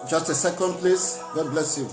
Just a second, please. God bless you.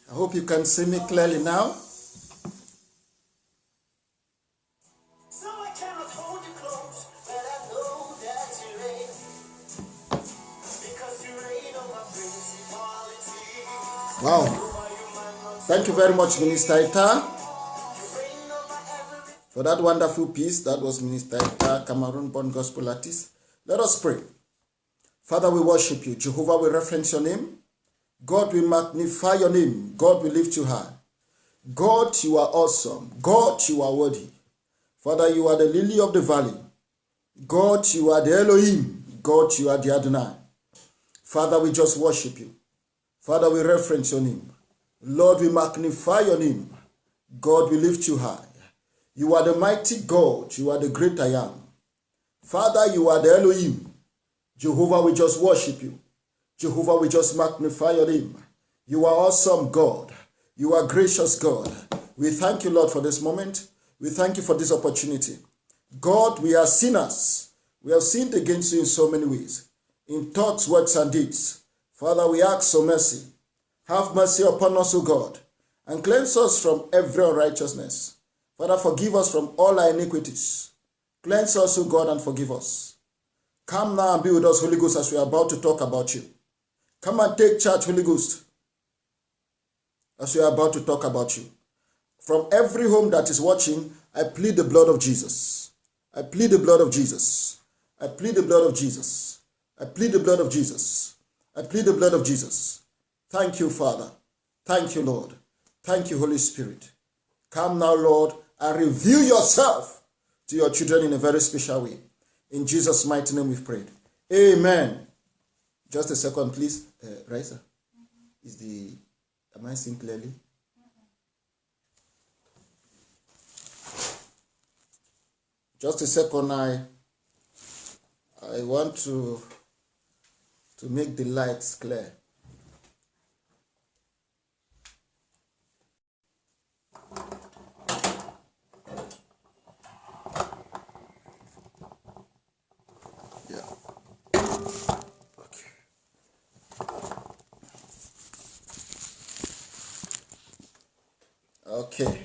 I hope you can see me clearly now. Wow. Thank you very much, Minister Ita, for that wonderful piece. That was Minister Ita, Cameroon-born gospel artist. Let us pray. Father, we worship you. Jehovah, we reference your name. God, we magnify your name. God, we lift you high. God, you are awesome. God, you are worthy. Father, you are the lily of the valley. God, you are the Elohim. God, you are the Adonai. Father, we just worship you. Father, we reference your name. Lord, we magnify your name. God, we lift you high. You are the mighty God. You are the great I am. Father, you are the Elohim. Jehovah, we just worship you. Jehovah, we just magnify your name. You are awesome, God. You are gracious, God. We thank you, Lord, for this moment. We thank you for this opportunity. God, we are sinners. We have sinned against you in so many ways, in thoughts, words, and deeds. Father, we ask for mercy. Have mercy upon us, O God, and cleanse us from every unrighteousness. Father, forgive us from all our iniquities. Cleanse us, O God, and forgive us. Come now and be with us, Holy Ghost, as we are about to talk about you. Come and take charge, Holy Ghost, as we are about to talk about you. From every home that is watching, I plead the blood of Jesus. I plead the blood of Jesus. I plead the blood of Jesus. I plead the blood of Jesus. I plead the blood of Jesus. Thank you, Father. Thank you, Lord. Thank you, Holy Spirit. Come now, Lord, and reveal yourself to your children in a very special way. In Jesus' mighty name we've prayed. Amen. Just a second, please. Raisa, am I seeing clearly? Just a second, I want to make the lights clear. Yeah. Okay. Okay.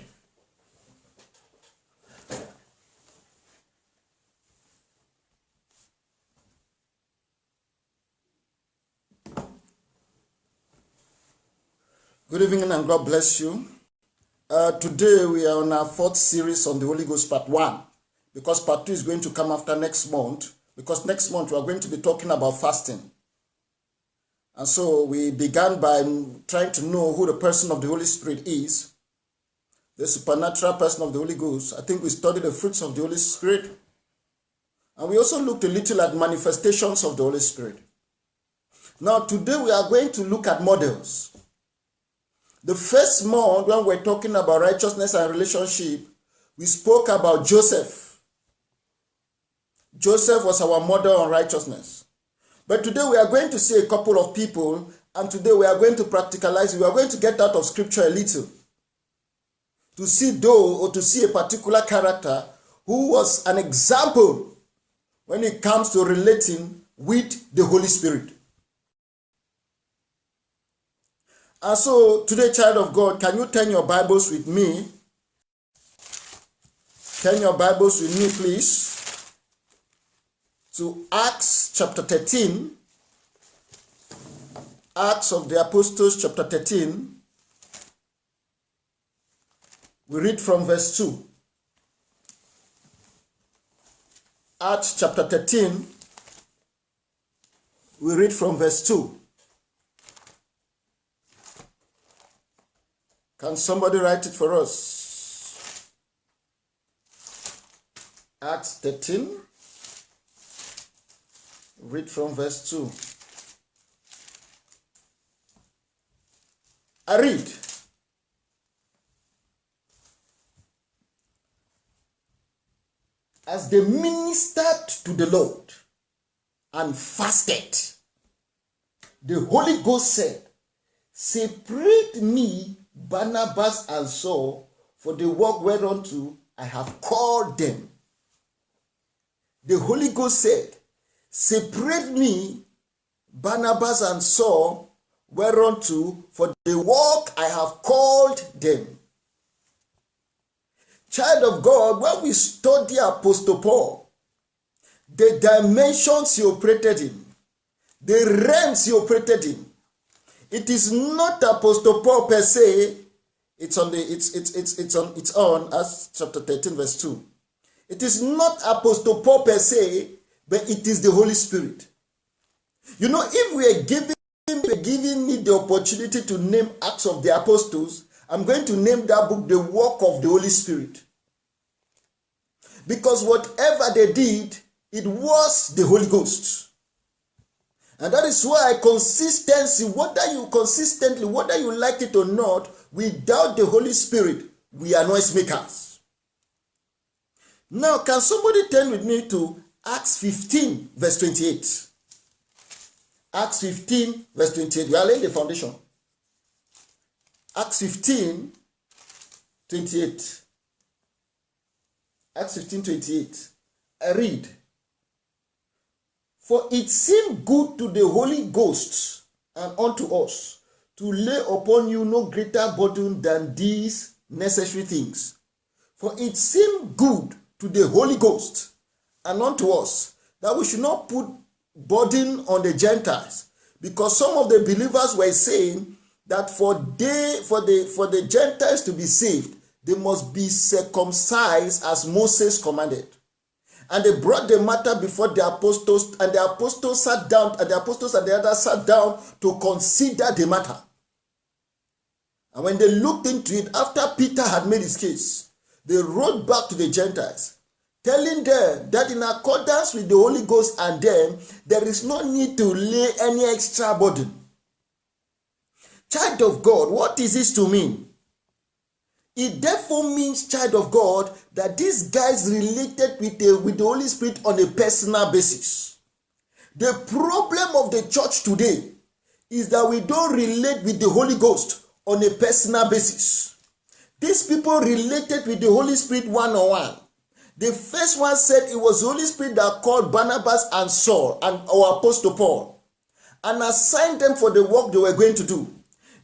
Good evening and God bless you. Today we are on our 4th series on the Holy Ghost part 1, because part 2 is going to come after next month, because next month we are going to be talking about fasting. And so we began by trying to know who the person of the Holy Spirit is, the supernatural person of the Holy Ghost. I think we studied the fruits of the Holy Spirit, and we also looked a little at manifestations of the Holy Spirit. Now today we are going to look at models. The first month, when we're talking about righteousness and relationship, we spoke about Joseph. Joseph was our model on righteousness. But today we are going to see a couple of people, and today we are going to practicalize. We are going to get out of scripture a little to see to see a particular character who was an example when it comes to relating with the Holy Spirit. And so today, child of God, can you turn your Bibles with me? Turn your Bibles with me, please, to Acts chapter 13. Acts of the Apostles chapter 13. We read from verse 2. Acts chapter 13. We read from verse 2. Can somebody write it for us? Acts 13. Read from verse 2. I read. As they ministered to the Lord and fasted, the Holy Ghost said, "Separate me Barnabas and Saul for the work whereunto I have called them." The Holy Ghost said, "Separate me Barnabas and Saul whereunto for the work I have called them." Child of God, when we study Apostle Paul, the dimensions he operated in, the realms he operated in, it is not Apostle Paul per se. It's on its own, as chapter 13 verse 2. It is not Apostle Paul per se, but it is the Holy Spirit. You know, if we are giving me the opportunity to name Acts of the Apostles, I'm going to name that book The Work of the Holy Spirit. Because whatever they did, it was the Holy Ghost. And that is why consistency, whether you like it or not, without the Holy Spirit, we are noisemakers. Now, can somebody turn with me to Acts 15, verse 28? Acts 15, verse 28. We are laying the foundation. Acts 15, 28. Acts 15, 28. I read. "For it seemed good to the Holy Ghost and unto us to lay upon you no greater burden than these necessary things. For it seemed good to the Holy Ghost and unto us that we should not put burden on the Gentiles." Because some of the believers were saying that for the Gentiles to be saved, they must be circumcised as Moses commanded. And they brought the matter before the apostles, and the apostles sat down, and the apostles and the others sat down to consider the matter. And when they looked into it, after Peter had made his case, they wrote back to the Gentiles, telling them that in accordance with the Holy Ghost and them, there is no need to lay any extra burden. Child of God, what is this to mean? It therefore means, child of God, that these guys related with the Holy Spirit on a personal basis. The problem of the church today is that we don't relate with the Holy Ghost on a personal basis. These people related with the Holy Spirit one-on-one. The first one said it was the Holy Spirit that called Barnabas and Saul and our Apostle Paul and assigned them for the work they were going to do.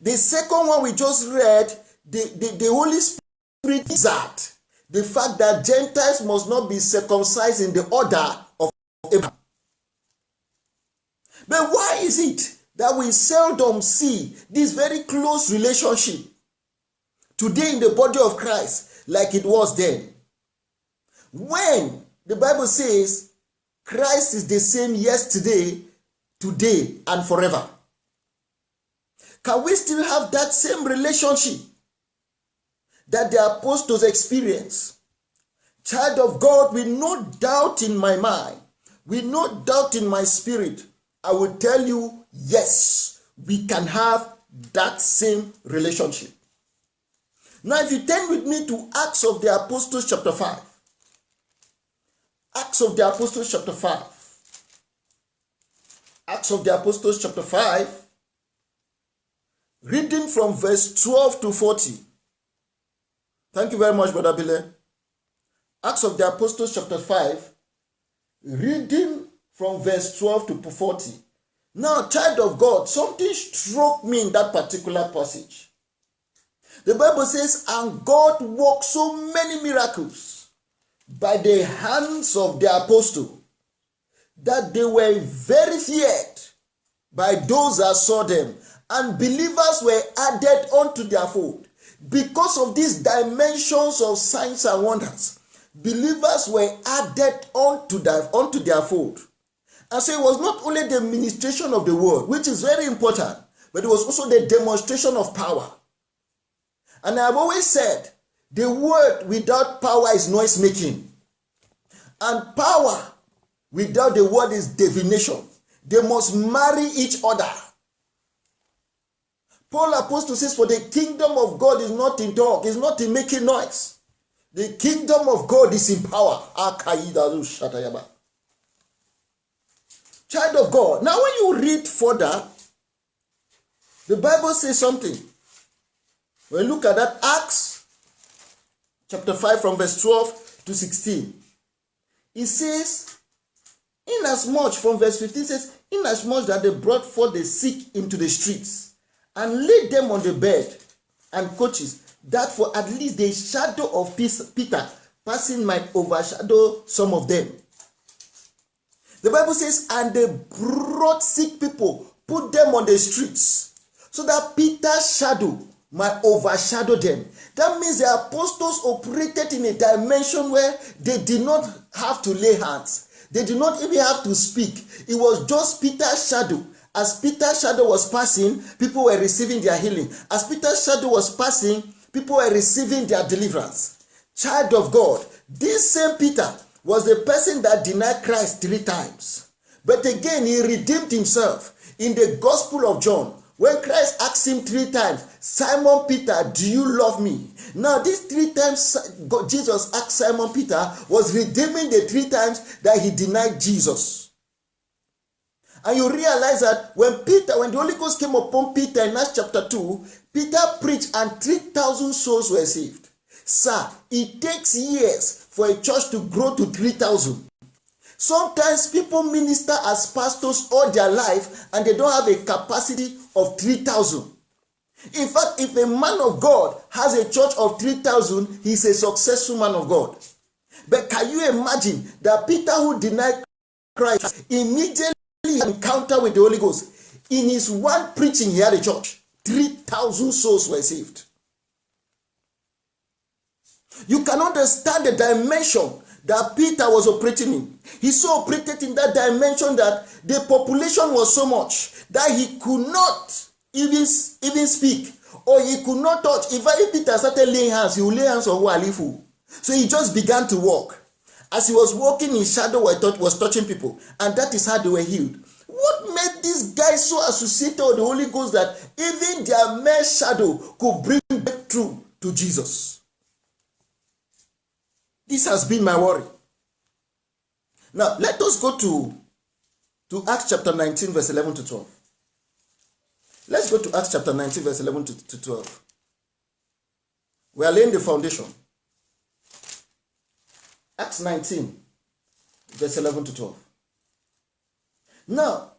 The second one we just read, the Holy Spirit that the fact that Gentiles must not be circumcised in the order of Abraham. But why is it that we seldom see this very close relationship today in the body of Christ like it was then? When the Bible says Christ is the same yesterday, today, and forever. Can we still have that same relationship that the apostles experienced? Child of God, with no doubt in my mind, with no doubt in my spirit, I will tell you, yes, we can have that same relationship. Now, if you turn with me to Acts of the Apostles chapter 5. Acts of the Apostles chapter 5. Acts of the Apostles chapter 5. Reading from verse 12 to 40. Thank you very much, Brother Bile. Acts of the Apostles chapter 5. Reading from verse 12 to 40. Now, child of God, something struck me in that particular passage. The Bible says, and God worked so many miracles by the hands of the apostle that they were very feared by those that saw them, and believers were added unto their fold. Because of these dimensions of signs and wonders, believers were added unto their fold. And so it was not only the ministration of the word, which is very important, but it was also the demonstration of power. And I've always said, the word without power is noise making. And power without the word is divination. They must marry each other. Paul Apostle says, for the kingdom of God is not in talk, it's not in making noise. The kingdom of God is in power. Child of God. Now when you read further, the Bible says something. When you look at that, Acts chapter 5 from verse 12 to 16. It says, inasmuch, from verse 15 says, inasmuch that they brought forth the sick into the streets and laid them on the bed and couches, that for at least the shadow of Peter passing might overshadow some of them. The Bible says, and they brought sick people, put them on the streets, so that Peter's shadow might overshadow them. That means the apostles operated in a dimension where they did not have to lay hands. They did not even have to speak. It was just Peter's shadow. As Peter's shadow was passing, people were receiving their healing. As Peter's shadow was passing, people were receiving their deliverance. Child of God, this same Peter was the person that denied Christ 3 times. But again, he redeemed himself. In the Gospel of John, when Christ asked him 3 times, Simon Peter, do you love me? Now, these 3 times Jesus asked Simon Peter was redeeming the 3 times that he denied Jesus. And you realize that when the Holy Ghost came upon Peter in Acts chapter 2, Peter preached and 3,000 souls were saved. Sir, it takes years for a church to grow to 3,000. Sometimes people minister as pastors all their life and they don't have a capacity of 3,000. In fact, if a man of God has a church of 3,000, he's a successful man of God. But can you imagine that Peter, who denied Christ, immediately encounter with the Holy Ghost? In his one preaching, he had a church. 3,000 souls were saved. You can understand the dimension that Peter was operating in. He so operated in that dimension that the population was so much that he could not even speak, or he could not touch. If Peter started laying hands, he would lay hands on Walifu. So he just began to walk. As he was walking, his shadow was touching people, and that is how they were healed. What made these guys so associated with the Holy Ghost that even their mere shadow could bring breakthrough to Jesus? This has been my worry. Now, let us go to Acts chapter 19, verse 11 to 12. Let's go to Acts chapter 19, verse 11 to 12. We are laying the foundation. Acts 19, verse 11 to 12. Now,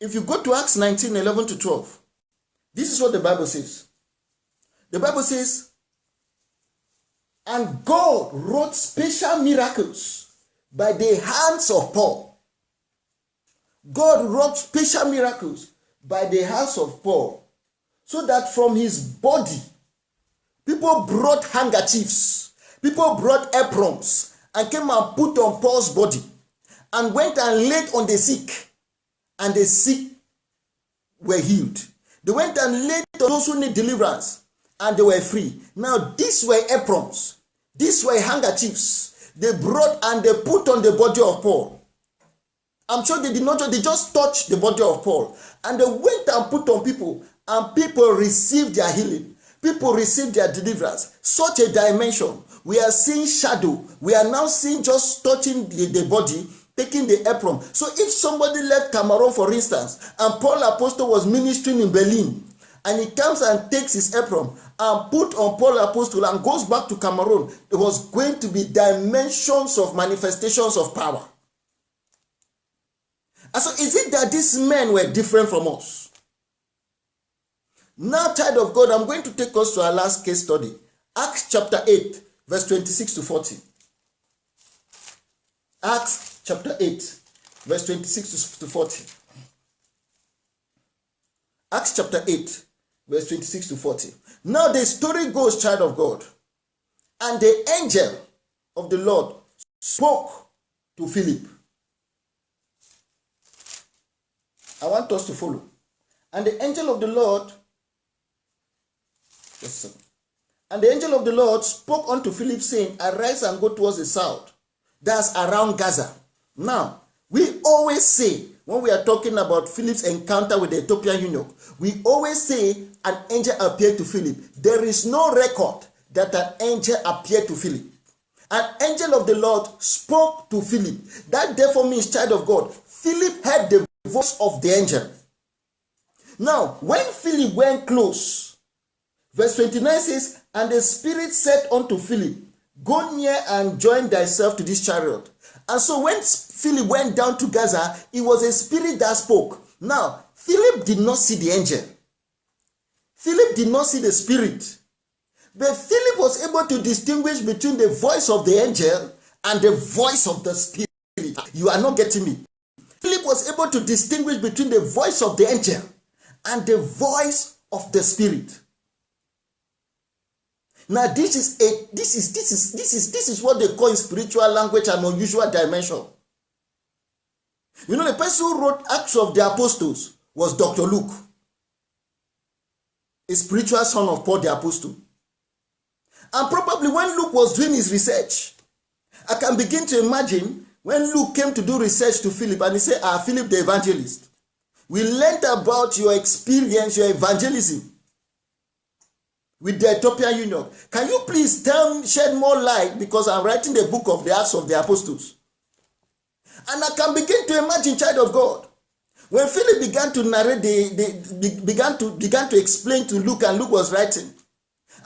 If you go to Acts 19, 11 to 12, this is what the Bible says. The Bible says, and God wrought special miracles by the hands of Paul. God wrought special miracles by the hands of Paul, so that from his body, people brought handkerchiefs, people brought aprons, and came and put on Paul's body, and went and laid on the sick, and the sick were healed. They went and laid on those who need deliverance, and they were free. Now, these were aprons, these were handkerchiefs they brought and they put on the body of Paul. I'm sure they did not, they just touched the body of Paul, and they went and put on people, and people received their healing. People received their deliverance. Such a dimension. We are seeing shadow. We are now seeing just touching the body, taking the apron. So if somebody left Cameroon, for instance, and Paul Apostle was ministering in Berlin, and he comes and takes his apron and put on Paul Apostle and goes back to Cameroon, it was going to be dimensions of manifestations of power. And so is it that these men were different from us? Now, child of God, I'm going to take us to our last case study. Acts chapter 8, verse 26 to 40. Acts chapter 8, verse 26 to 40. Acts chapter 8, verse 26 to 40. Now the story goes, child of God, and the angel of the Lord spoke to Philip. I want us to follow. And the angel of the Lord, and the angel of the Lord spoke unto Philip, saying, arise and go towards the south. That's around Gaza. Now, we always say, when we are talking about Philip's encounter with the Ethiopian eunuch, we always say an angel appeared to Philip. There is no record that an angel appeared to Philip. An angel of the Lord spoke to Philip. That therefore means, child of God, Philip heard the voice of the angel. Now, when Philip went close, verse 29 says, and the Spirit said unto Philip, go near and join thyself to this chariot. And so when Philip went down to Gaza, it was a spirit that spoke. Now, Philip did not see the angel. Philip did not see the spirit. But Philip was able to distinguish between the voice of the angel and the voice of the spirit. You are not getting me. Philip was able to distinguish between the voice of the angel and the voice of the spirit. Now this is what they call in spiritual language an unusual dimension. You know, the person who wrote Acts of the Apostles was Dr. Luke, a spiritual son of Paul the Apostle. And probably when Luke was doing his research, I can begin to imagine when Luke came to do research to Philip and he said, Philip the evangelist, we learned about your experience, your evangelism with the Ethiopian eunuch. Can you please shed more light, because I'm writing the book of the Acts of the Apostles. And I can begin to imagine, child of God, when Philip began to narrate, began to explain to Luke, and Luke was writing.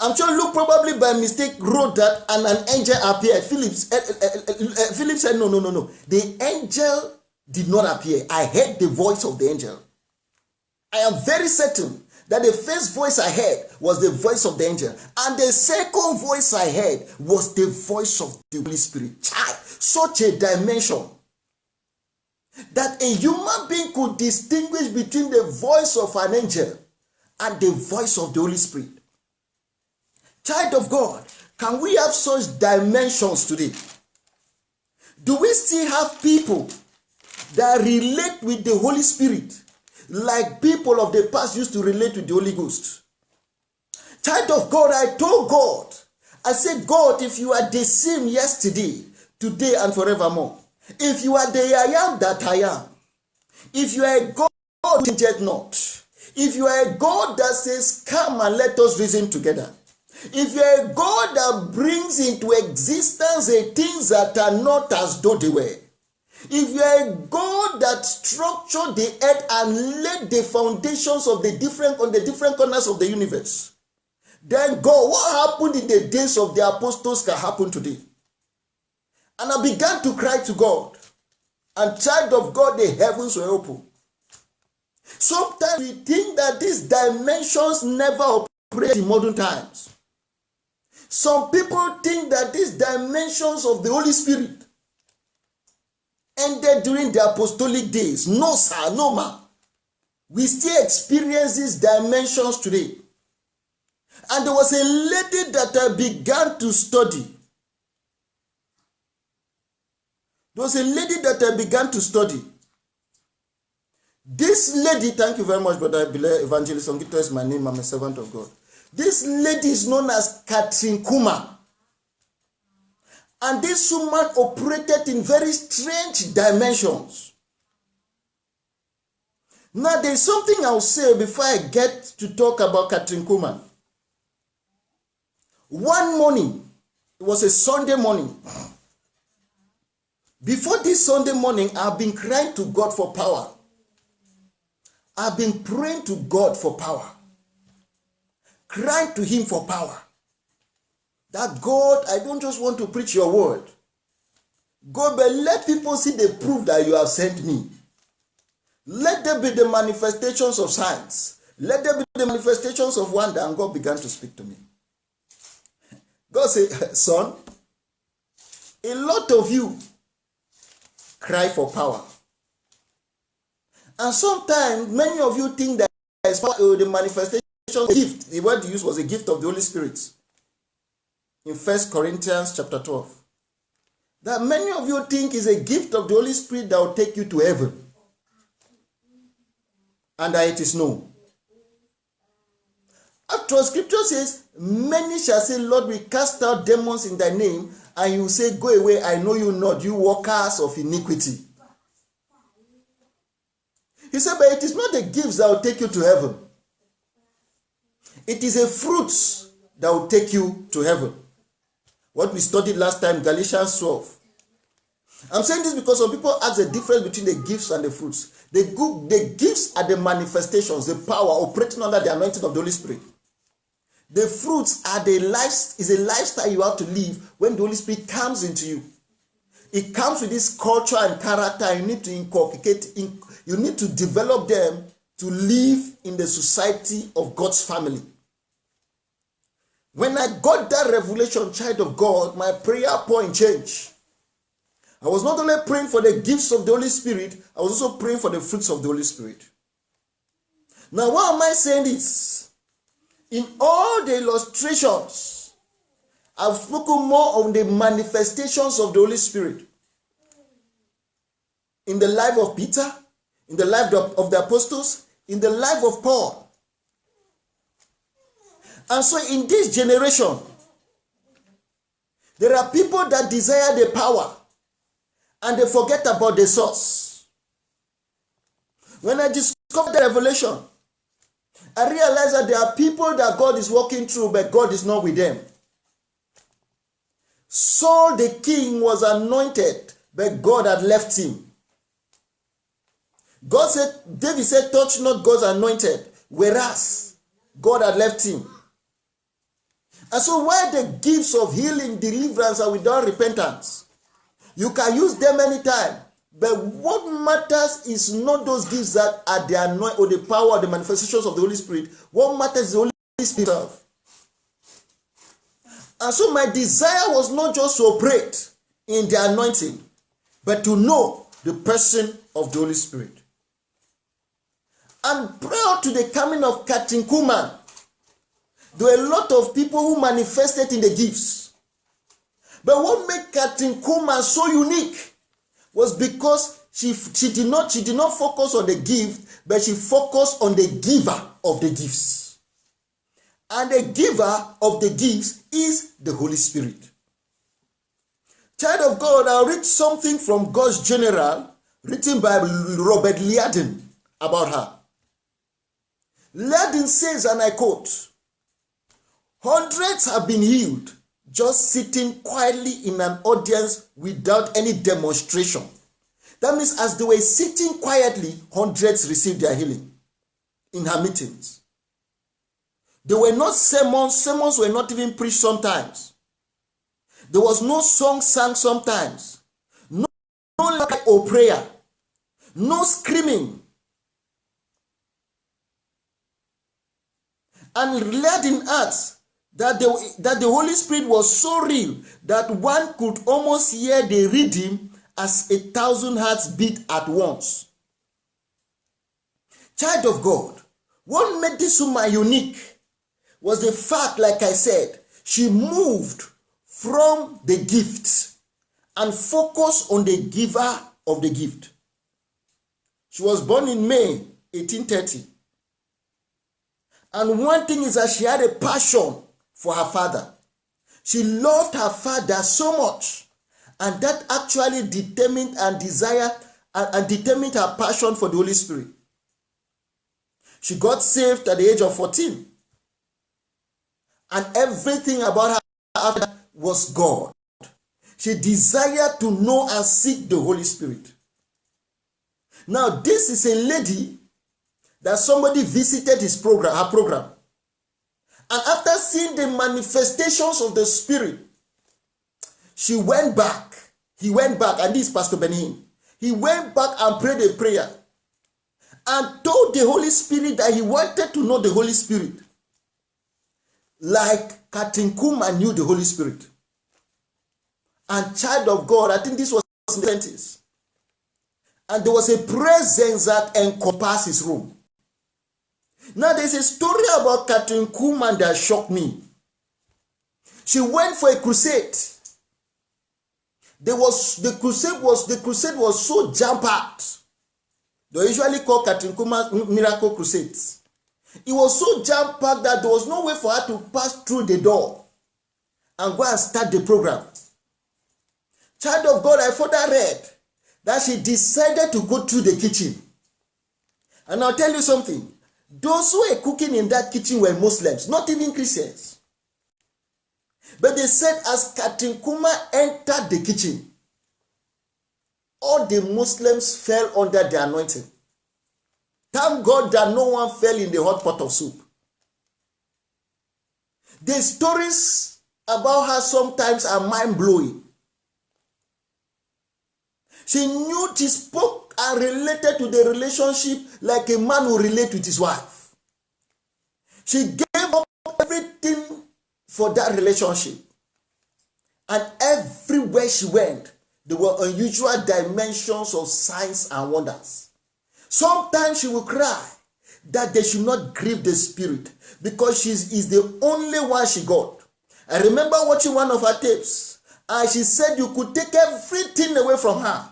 I'm sure Luke probably by mistake wrote that and an angel appeared. Philip said, no. The angel did not appear. I heard the voice of the angel. I am very certain that the first voice I heard was the voice of the angel, and the second voice I heard was the voice of the Holy Spirit. Child, such a dimension that a human being could distinguish between the voice of an angel and the voice of the Holy Spirit. Child of God, can we have such dimensions today? Do we still have people that relate with the Holy Spirit like people of the past used to relate with the Holy Ghost? Child of God, I told God, I said, God, if you are the same yesterday, today, and forevermore, if you are the I am that I am, if you are a God who changeth not, if you are a God that says, come and let us reason together, if you are a God that brings into existence the things that are not as though they were, if you are a God that structured the earth and laid the foundations of the different corners of the universe, then God, what happened in the days of the apostles can happen today. And I began to cry to God, and child of God, the heavens were open. Sometimes we think that these dimensions never operate in modern times. Some people think that these dimensions of the Holy Spirit ended during the apostolic days. No, sir, no, ma. We still experience these dimensions today. And there was a lady that I began to study. This lady, thank you very much, Brother Evangelist Ongito is my name. I'm a servant of God. This lady is known as Katrin Kuma. And this woman operated in very strange dimensions. Now, there's something I'll say before I get to talk about Katrin Kuma. One morning, it was a Sunday morning. Before this Sunday morning, I've been crying to God for power. I've been praying to God for power. Crying to Him for power. That God, I don't just want to preach your word. God, but let people see the proof that you have sent me. Let there be the manifestations of signs. Let there be the manifestations of wonder. And God began to speak to me. God said, son, a lot of you cry for power. And sometimes many of you think that the manifestation gift, the word used was a gift of the Holy Spirit. In 1 Corinthians chapter 12. That many of you think is a gift of the Holy Spirit that will take you to heaven. And that it is no. After scripture says, many shall say, Lord, we cast out demons in thy name, and you say, go away, I know you not, you workers of iniquity. He said, but it is not the gifts that will take you to heaven. It is a fruit that will take you to heaven. What we studied last time, Galatians 12. I'm saying this because some people ask the difference between the gifts and the fruits. The gifts are the manifestations, the power operating under the anointing of the Holy Spirit. The fruits are is a lifestyle you have to live when the Holy Spirit comes into you. It comes with this culture and character. You need to inculcate, you need to develop them to live in the society of God's family. When I got that revelation, child of God, my prayer point changed. I was not only praying for the gifts of the Holy Spirit, I was also praying for the fruits of the Holy Spirit. Now, why am I saying this? In all the illustrations, I've spoken more on the manifestations of the Holy Spirit. In the life of Peter, in the life of the apostles, in the life of Paul. And so in this generation, there are people that desire the power and they forget about the source. When I discovered the revelation, I realized that there are people that God is walking through, but God is not with them. Saul the king was anointed, but God had left him. David said, touch not God's anointed, whereas God had left him. And so while the gifts of healing, deliverance are without repentance, you can use them anytime. But what matters is not those gifts that are the anointing or the power or the manifestations of the Holy Spirit. What matters is the Holy Spirit. And so my desire was not just to operate in the anointing, but to know the person of the Holy Spirit. And prior to the coming of Katrin Kuhlman, there were a lot of people who manifested in the gifts. But what made Katrin Kuhlman so unique was because she did not focus on the gift, but she focused on the giver of the gifts. And the giver of the gifts is the Holy Spirit. Child of God, I'll read something from God's General, written by Robert Liardon about her. Liardon says, and I quote, hundreds have been healed just sitting quietly in an audience without any demonstration. That means as they were sitting quietly, hundreds received their healing in her meetings. There were not sermons. Sermons were not even preached sometimes. There was no song sung sometimes. No light or prayer. No screaming. and led in Acts that the Holy Spirit was so real that one could almost hear the rhythm as 1,000 hearts beat at once. Child of God, what made this woman unique was the fact, like I said, she moved from the gift and focused on the giver of the gift. She was born in May 1830. And one thing is that she had a passion for her father. She loved her father so much, and that actually determined and determined her passion for the Holy Spirit. She got saved at the age of 14. And everything about her after that was God. She desired to know and seek the Holy Spirit. Now, this is a lady that somebody visited her program. And after seeing the manifestations of the Spirit, she went back. He went back, and this is Pastor Benin. He went back and prayed a prayer and told the Holy Spirit that he wanted to know the Holy Spirit like Kathryn Kuhlman knew the Holy Spirit. And child of God, I think this was in the 20s. And there was a presence that encompassed his room. Now there's a story about Kathryn Kuhlman that shocked me. She went for a crusade. The crusade was so jam-packed. They usually call Kathryn Kuhlman Miracle Crusades. It was so jam-packed that there was no way for her to pass through the door and go and start the program. Child of God, I further read that she decided to go through the kitchen. And I'll tell you something. Those who were cooking in that kitchen were Muslims, not even Christians. But they said as Kathryn Kuhlman entered the kitchen, all the Muslims fell under the anointing. Thank God that no one fell in the hot pot of soup. The stories about her sometimes are mind-blowing. She knew, she spoke and related to the relationship like a man would relate with his wife. She gave up everything for that relationship. And everywhere she went, there were unusual dimensions of signs and wonders. Sometimes she will cry that they should not grieve the Spirit because she is the only one she got. I remember watching one of her tapes, and she said you could take everything away from her.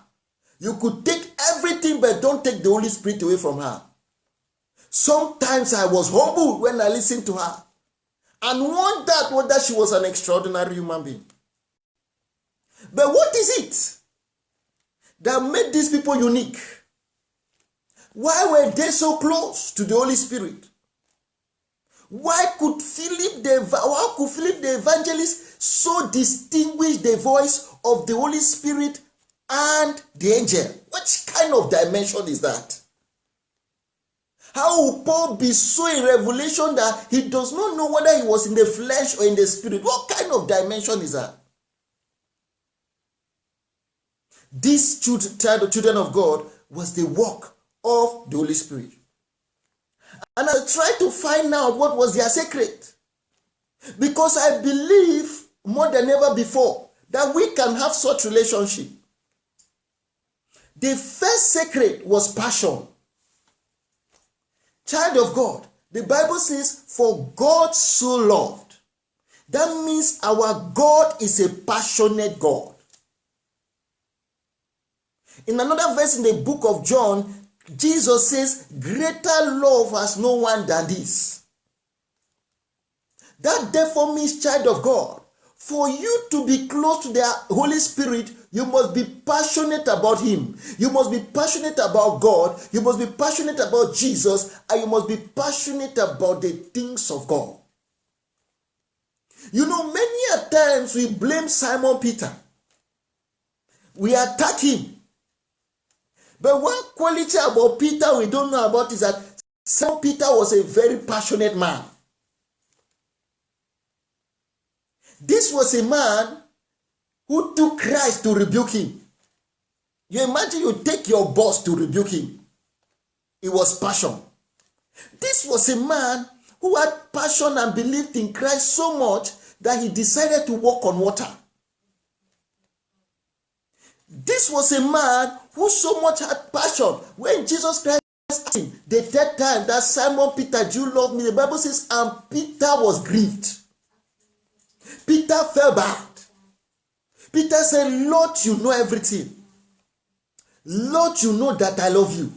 You could take everything, but don't take the Holy Spirit away from her. Sometimes I was humbled when I listened to her and wondered whether she was an extraordinary human being. But what is it that made these people unique? Why were they so close to the Holy Spirit? Why could Philip the evangelist so distinguish the voice of the Holy Spirit and the angel? What kind of dimension is that? How will Paul be so in revelation that he does not know whether he was in the flesh or in the spirit? What kind of dimension is that? These children of God was the work of the Holy Spirit. And I tried to find out what was their secret. Because I believe more than ever before that we can have such relationship. The first secret was passion. Child of God, the Bible says, for God so loved. That means our God is a passionate God. In another verse in the book of John, Jesus says, greater love has no one than this. That therefore means, child of God, for you to be close to the Holy Spirit, you must be passionate about Him. You must be passionate about God. You must be passionate about Jesus. And you must be passionate about the things of God. You know, many a times we blame Simon Peter. We attack him. But one quality about Peter we don't know about is that Simon Peter was a very passionate man. This was a man who took Christ to rebuke him. You imagine you take your boss to rebuke him. It was passion. This was a man who had passion and believed in Christ so much that he decided to walk on water. This was a man who so much had passion. When Jesus Christ asked him the third time that Simon Peter, do you love me? The Bible says, and Peter was grieved. Peter felt bad. Peter said, Lord, you know everything. Lord, you know that I love you.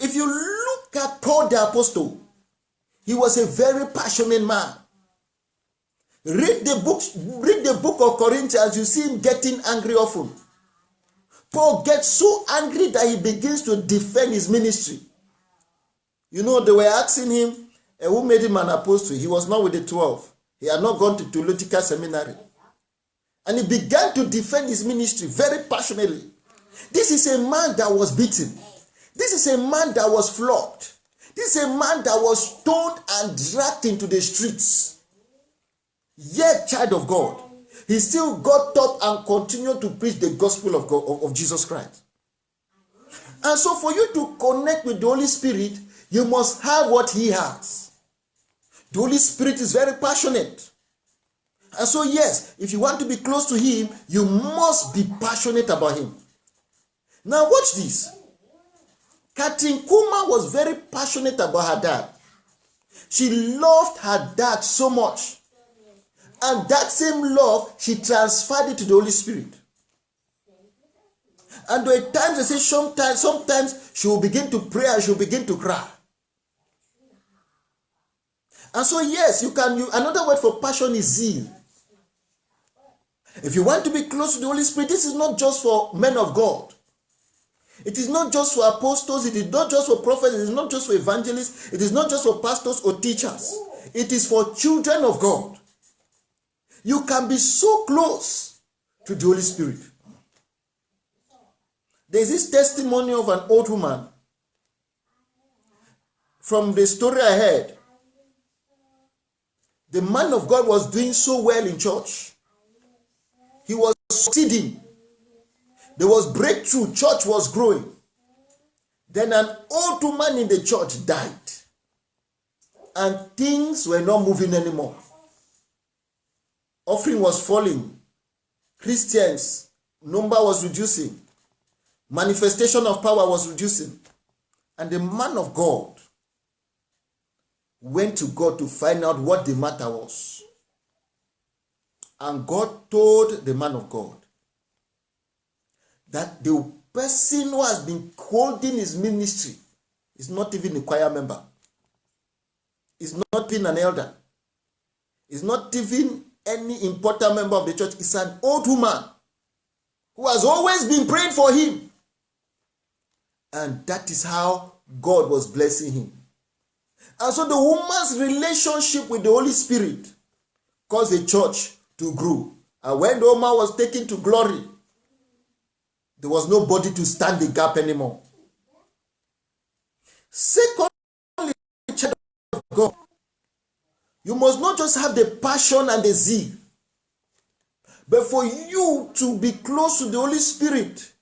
If you look at Paul the Apostle, he was a very passionate man. Read the book of Corinthians, you see him getting angry often. Paul gets so angry that he begins to defend his ministry. You know, they were asking him, who made him an apostle? He was not with the 12. He had not gone to theological seminary. And he began to defend his ministry very passionately. This is a man that was beaten. This is a man that was flogged. This is a man that was stoned and dragged into the streets. Yet, child of God, he still got up and continued to preach the gospel of God, of Jesus Christ. And so for you to connect with the Holy Spirit, you must have what he has. The Holy Spirit is very passionate. And so yes, if you want to be close to him, you must be passionate about him. Now watch this. Katrin Kuma was very passionate about her dad. She loved her dad so much. And that same love, she transferred it to the Holy Spirit. And there are times they say sometimes she will begin to pray and she will begin to cry. And so yes, another word for passion is zeal. If you want to be close to the Holy Spirit, this is not just for men of God. It is not just for apostles. It is not just for prophets. It is not just for evangelists. It is not just for pastors or teachers. It is for children of God. You can be so close to the Holy Spirit. There is this testimony of an old woman. From the story I heard, the man of God was doing so well in church. He was succeeding. There was breakthrough. Church was growing. Then an old woman in the church died. And things were not moving anymore. Offering was falling. Christians, number was reducing. Manifestation of power was reducing. And the man of God went to God to find out what the matter was. And God told the man of God that the person who has been holding his ministry is not even a choir member. Is not even an elder. Is not even any important member of the church. It's an old woman who has always been praying for him. And that is how God was blessing him. And so the woman's relationship with the Holy Spirit caused the church to grow. And when the woman was taken to glory, there was nobody to stand the gap anymore. Secondly, child of God, you must not just have the passion and the zeal, but for you to be close to the Holy Spirit,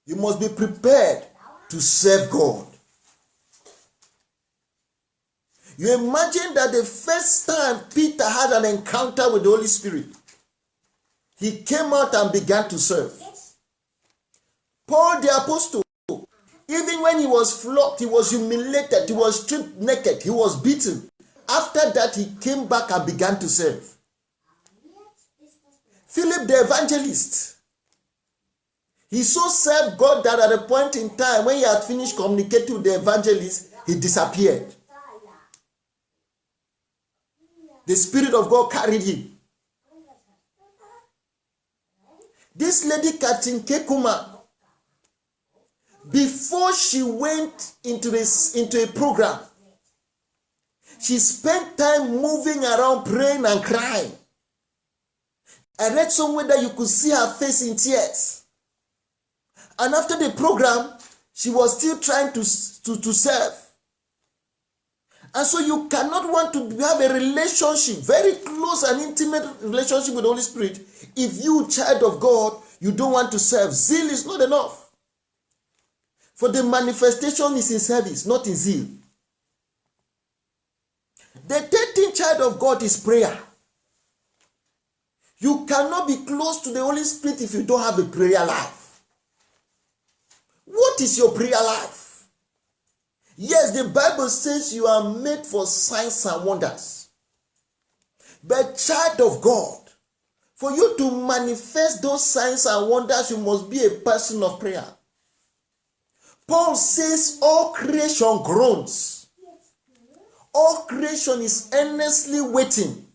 you must be prepared to serve God. You imagine that the first time Peter had an encounter with the Holy Spirit, he came out and began to serve. Paul the Apostle, even when he was flogged, he was humiliated, he was stripped naked, he was beaten. After that, he came back and began to serve. Philip the evangelist, he so served God that at a point in time, when he had finished communicating with the evangelist, he disappeared. The Spirit of God carried him. This lady, Katrin Kekuma, before she went into a program, she spent time moving around, praying and crying. I read somewhere that you could see her face in tears. And after the program, she was still trying to serve. And so you cannot want to have a relationship, very close and intimate relationship with the Holy Spirit, if you, child of God, you don't want to serve. Zeal is not enough. For the manifestation is in service, not in zeal. The third thing, child of God, is prayer. You cannot be close to the Holy Spirit if you don't have a prayer life. What is your prayer life? Yes, the Bible says you are made for signs and wonders. But child of God, for you to manifest those signs and wonders, you must be a person of prayer. Paul says all creation groans. All creation is earnestly waiting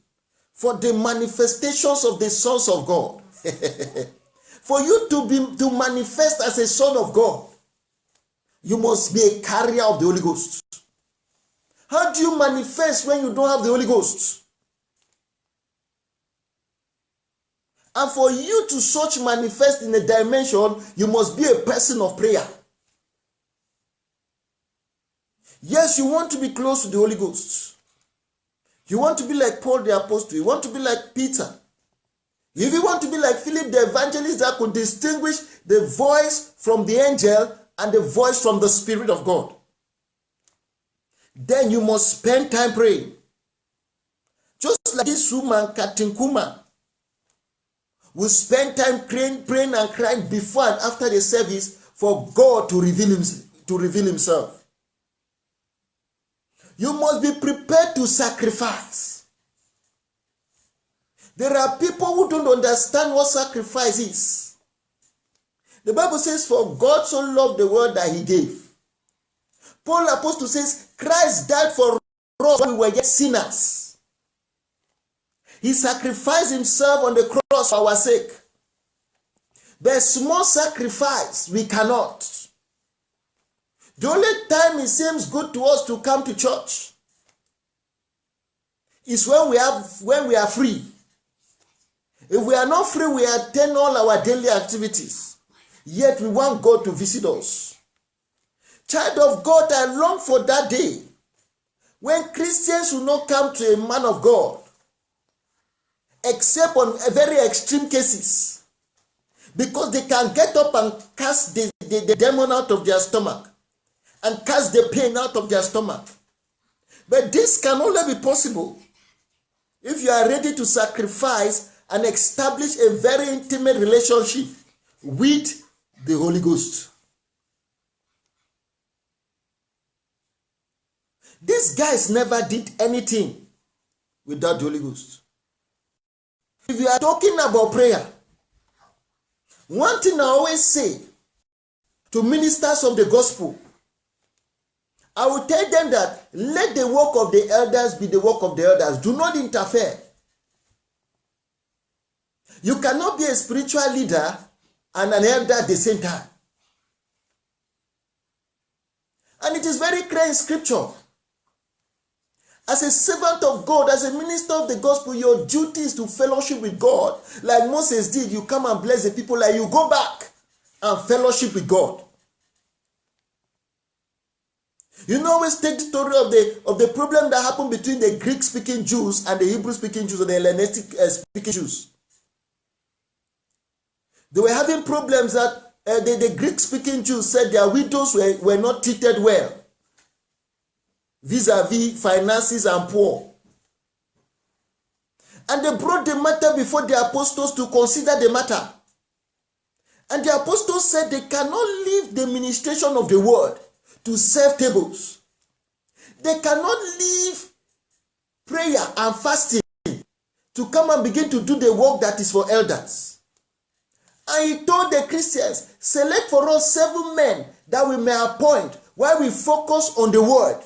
for the manifestations of the sons of God. For you to manifest as a son of God, you must be a carrier of the Holy Ghost. How do you manifest when you don't have the Holy Ghost? And for you to such manifest in a dimension, you must be a person of prayer. Yes, you want to be close to the Holy Ghost. You want to be like Paul the Apostle. You want to be like Peter. You even want to be like Philip the evangelist that could distinguish the voice from the angel and the voice from the Spirit of God. Then you must spend time praying. Just like this woman, Katinkuma, will spend time praying and crying before and after the service for God to reveal himself. You must be prepared to sacrifice. There are people who don't understand what sacrifice is. The Bible says, for God so loved the world that he gave. Paul the Apostle says, Christ died for us when we were yet sinners. He sacrificed himself on the cross for our sake. But small sacrifice, we cannot. The only time it seems good to us to come to church is when we are free. If we are not free, we attend all our daily activities. Yet we want God to visit us. Child of God, I long for that day when Christians will not come to a man of God except on very extreme cases, because they can get up and cast the demon out of their stomach and cast the pain out of their stomach. But this can only be possible if you are ready to sacrifice and establish a very intimate relationship with the Holy Ghost. These guys never did anything without the Holy Ghost. If you are talking about prayer, one thing I always say to ministers of the gospel, I will tell them that let the work of the elders be the work of the elders. Do not interfere. You cannot be a spiritual leader and an elder at the same time. And it is very clear in scripture. As a servant of God, as a minister of the gospel, your duty is to fellowship with God. Like Moses did, you come and bless the people, like you go back and fellowship with God. You know, always take the story of the problem that happened between the Greek-speaking Jews and the Hebrew-speaking Jews, or the Hellenistic-speaking Jews. They were having problems that the Greek-speaking Jews said their widows were not treated well, vis-a-vis finances and poor. And they brought the matter before the apostles to consider the matter. And the apostles said they cannot leave the ministration of the word to serve tables. They cannot leave prayer and fasting to come and begin to do the work that is for elders. And he told the Christians, select for us 7 men that we may appoint while we focus on the word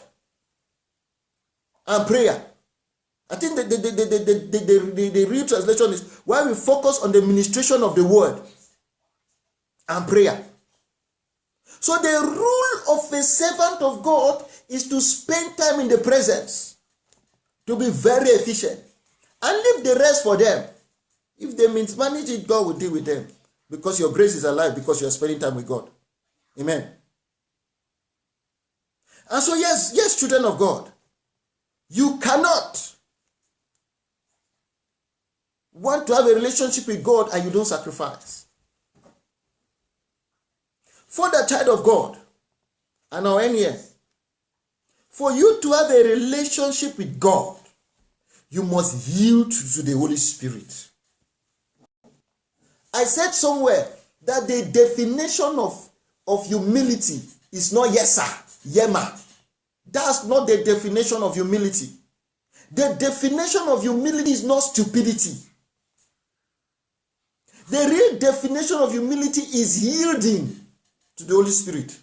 and prayer. I think the real translation is while we focus on the ministration of the word and prayer. So the rule of a servant of God is to spend time in the presence, to be very efficient, and leave the rest for them. If they mismanage it, God will deal with them, because your grace is alive, because you are spending time with God. Amen. And so yes, children of God, you cannot want to have a relationship with God and you don't sacrifice. For the child of God, and our end here, for you to have a relationship with God, You must yield to the Holy Spirit. I said somewhere that the definition of humility is not yes sir, yema. That's not the definition of humility. The definition of humility is not stupidity. The real definition of humility is yielding to the Holy Spirit.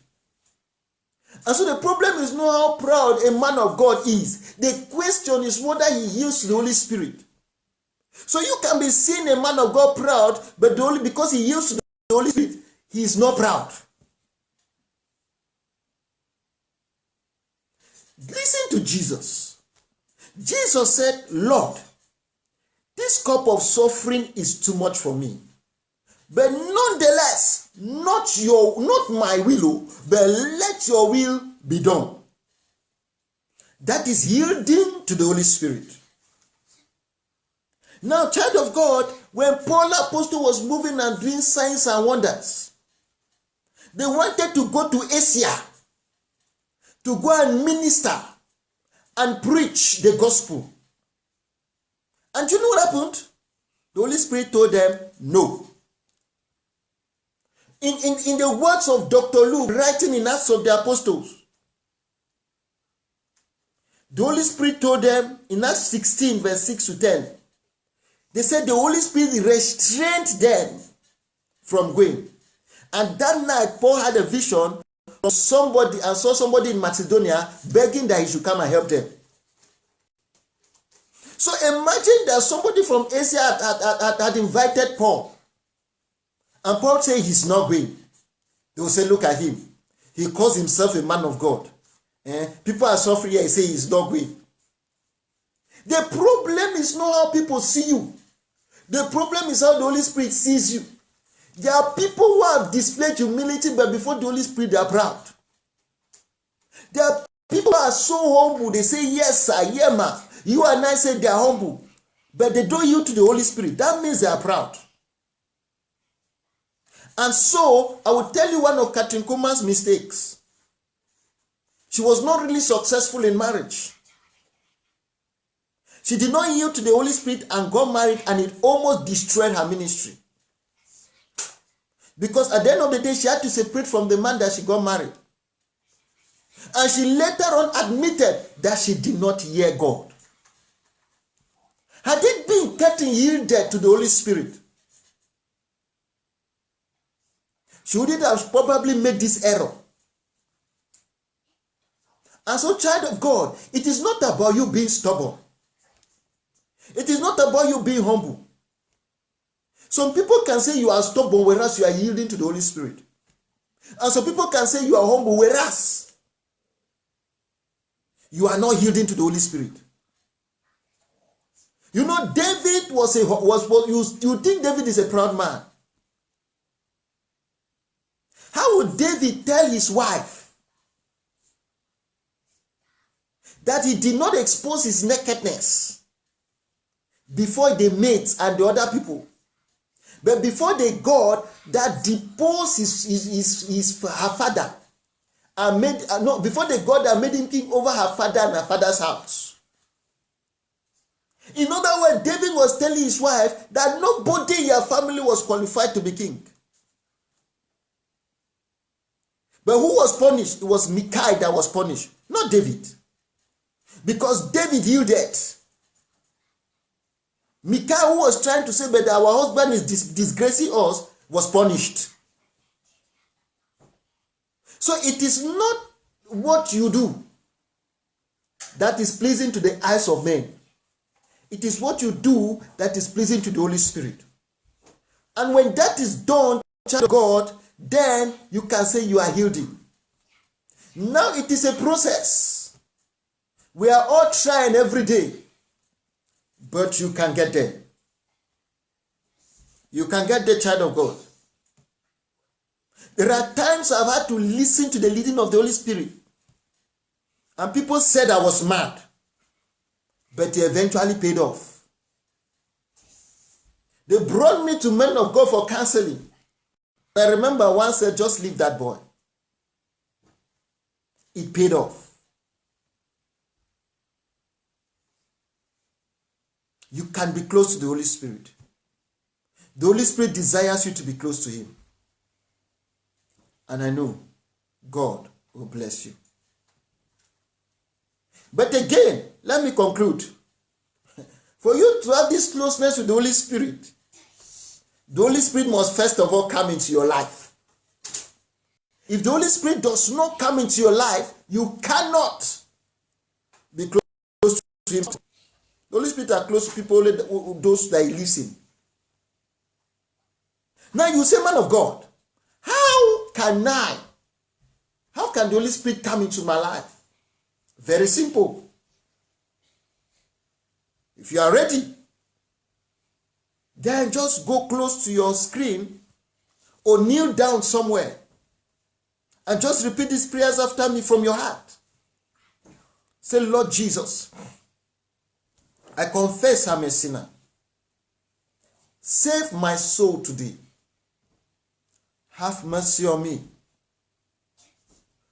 And so the problem is not how proud a man of God is. The question is whether he yields to the Holy Spirit. So you can be seeing a man of God proud, but only because he yields to the Holy Spirit, he is not proud. Listen to Jesus. Jesus said, Lord, this cup of suffering is too much for me. But nonetheless, not my will, but let your will be done. That is yielding to the Holy Spirit. Now, child of God, when Paul Apostle was moving and doing signs and wonders, they wanted to go to Asia to go and minister and preach the gospel. And you know what happened? The Holy Spirit told them, no. In the words of Dr. Luke, writing in Acts of the Apostles, the Holy Spirit told them in Acts 16, verse 6 to 10, they said the Holy Spirit restrained them from going. And that night, Paul had a vision from somebody and saw somebody in Macedonia begging that he should come and help them. So imagine that somebody from Asia had invited Paul. And Paul said he's not going. They will say, look at him. He calls himself a man of God. People are suffering here, he says he's not going. The problem is not how people see you. The problem is how the Holy Spirit sees you. There are people who have displayed humility, but before the Holy Spirit, they are proud. There are people who are so humble, they say, yes, sir, yeah, ma. You and I say they are humble, but they don't yield to the Holy Spirit. That means they are proud. And so, I will tell you one of Kathryn Kuhlman's mistakes. She was not really successful in marriage. She did not yield to the Holy Spirit and got married, and it almost destroyed her ministry. Because at the end of the day, she had to separate from the man that she got married. And she later on admitted that she did not hear God. Had it been Kathryn yielded to the Holy Spirit, she wouldn't have probably made this error. And so, child of God, it is not about you being stubborn. It is not about you being humble. Some people can say you are stubborn, whereas you are yielding to the Holy Spirit. And some people can say you are humble, whereas you are not yielding to the Holy Spirit. You know, David you think David is a proud man. How would David tell his wife that he did not expose his nakedness before the maids and the other people, but before the God that deposed her father and before the God that made him king over her father and her father's house? In other words, David was telling his wife that nobody in your family was qualified to be king. But who was punished? It was Michal that was punished, not David. Because David yielded. Michal, who was trying to say, but our husband is disgracing us, was punished. So it is not what you do that is pleasing to the eyes of men. It is what you do that is pleasing to the Holy Spirit. And when that is done, child of God, then you can say you are yielding. Now it is a process. We are all trying every day, but you can get there. You can get the child of God. There are times I've had to listen to the leading of the Holy Spirit, and people said I was mad, but it eventually paid off. They brought me to men of God for counseling. I remember one said, just leave that boy. It paid off. you can be close to the Holy Spirit. The Holy Spirit desires you to be close to him. And I know God will bless you. But again, let me conclude. For you to have this closeness with the Holy Spirit, the Holy Spirit must first of all come into your life. If the Holy Spirit does not come into your life, you cannot be close to him. The Holy Spirit are close to people, those that he lives in. Now you say, man of God, how can the Holy Spirit come into my life? Very simple. If you are ready, then just go close to your screen or kneel down somewhere and just repeat these prayers after me from your heart. Say, Lord Jesus, I confess I'm a sinner. Save my soul today. Have mercy on me.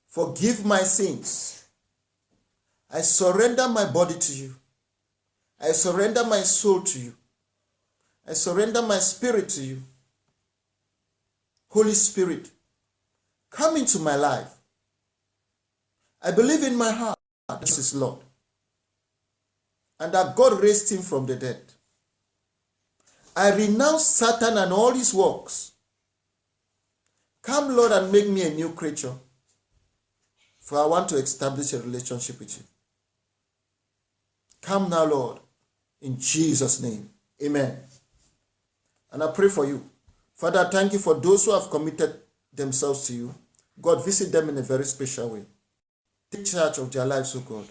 Forgive my sins. I surrender my body to you. I surrender my soul to you. I surrender my spirit to you. Holy Spirit, come into my life. I believe in my heart this is Lord, and that God raised him from the dead. I renounce Satan and all his works. Come, Lord, and make me a new creature, for I want to establish a relationship with you. Come now, Lord, in Jesus' name. Amen. And I pray for you. Father, I thank you for those who have committed themselves to you. God, visit them in a very special way. Take charge of their lives, O God.